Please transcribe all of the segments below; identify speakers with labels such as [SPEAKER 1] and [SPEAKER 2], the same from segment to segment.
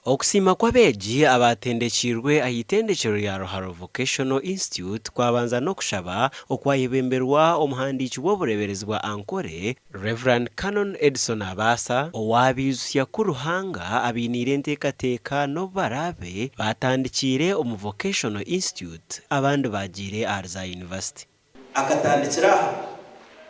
[SPEAKER 1] Okusima kw'abeegi abatendekirwe ahitendekero ya Ruhanga Vocational Institute kwabanza no kushaba okwayebemberwa omuhandiki w'obureberezwa Ankore Reverend Canon Edson Abasa owabizusya ku Ruhanga abiniire enteekateeka n'obubarabe batandikire omu Vocational Institute abandi bagire Arza University
[SPEAKER 2] akatandikira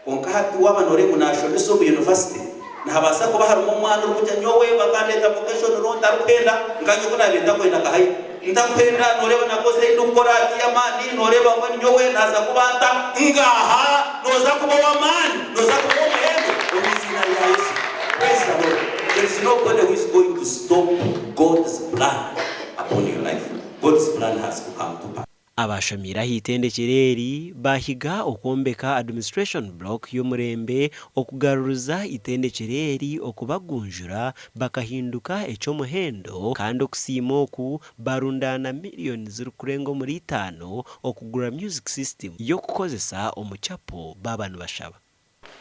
[SPEAKER 2] konka hati wabanore munashomesa omu university nahabasa kuba harimo umwana urukujya nyowe bakandeta vocation ronda rukenda nganye ko nabenda kwenda kahayi ndakwenda noreba nakoze indukora diamani noreba ngo nyowe naza kubanta ngaha noza kuba wamani noza kuba umuhembe ubizina ya Yesu. Praise the Lord. There is nobody who is going to stop God's plan upon your life. God's plan has to come to pass.
[SPEAKER 1] Abashamira hitendekireri bahiga okombeka administration block y'omurembe okugaruza itendekireri okubagunjura bakahinduka echo muhendo kandi okusima oku barundana millions zirukurengo muri 5 okugura music system yo kukozesa omuchapo babanu bashaba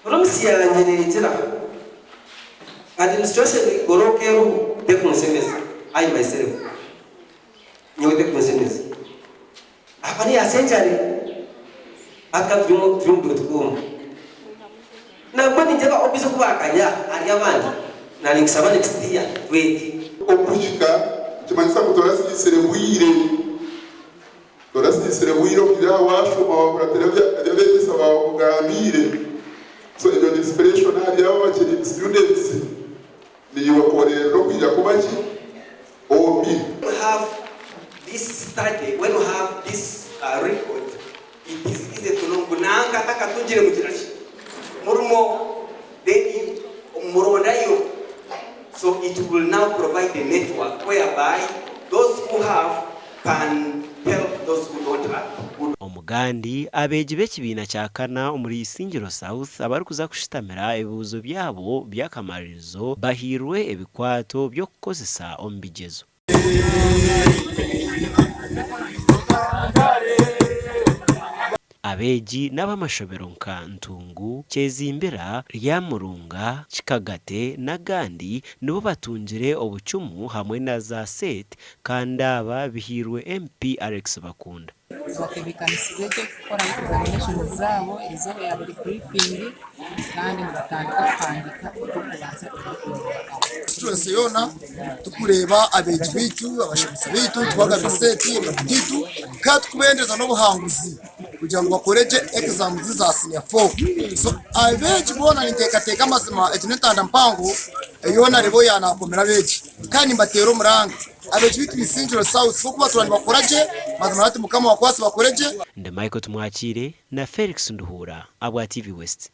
[SPEAKER 3] Romsi yanyerekera administration gorokeru teknosemeza I myself nyowe teknosemeza Apani Agacencwire akatrimum.com na kwani njaba obizo kubakanya ari abandi nani kusaba next year 20
[SPEAKER 4] okugira kimanisa torasisire kugira washoma wakora televisa bakugambire so iyo inspiration hari abo bakiri students ni wakorera no kujya kubaki obi
[SPEAKER 3] have this study, when you have this record, it is easy to know. Nanga taka tujire mukirashi. Murumo they murumo dayo. So it will now provide a network whereby those who have can help those who don't have.
[SPEAKER 1] Omugandi abeegi b'ekibiina kya kana omuri Isingiro South abari kuza kushitamira ebibuzo byabo by'akamaririzo bahirwe ebikwato by'okukozesa omu bigezo. Abeegi n'abamashobero nka Ntungu, Kyezimbira, Ryamurunga, Kikagate n'agandi nibo batungire obucumu hamwe na za set kandi aba bihirwe MP Alex Bakunda.
[SPEAKER 5] Bakebikanisize cyo gukora examination zabo izo yabiri briefing kandi mugatandika kwandika kubanza
[SPEAKER 6] twese yona tukureba abeegi bitu abashobotsi bitu twagaga seti bitu kandi kubendeza n'obuhanguzi kugira ngo bakoreje exams za senior 4 so abeegi bona enteekateeka amazima ekinetanda mpango eyona rebo yanakomera abeegi kandi mbatero muranga abeegi bitu Isingiro South kuko baturani bakoraje mazima hati mukama wakwasi bakoreje
[SPEAKER 1] Nde Michael Tumwakire na Felix Nduhura abwa TV West.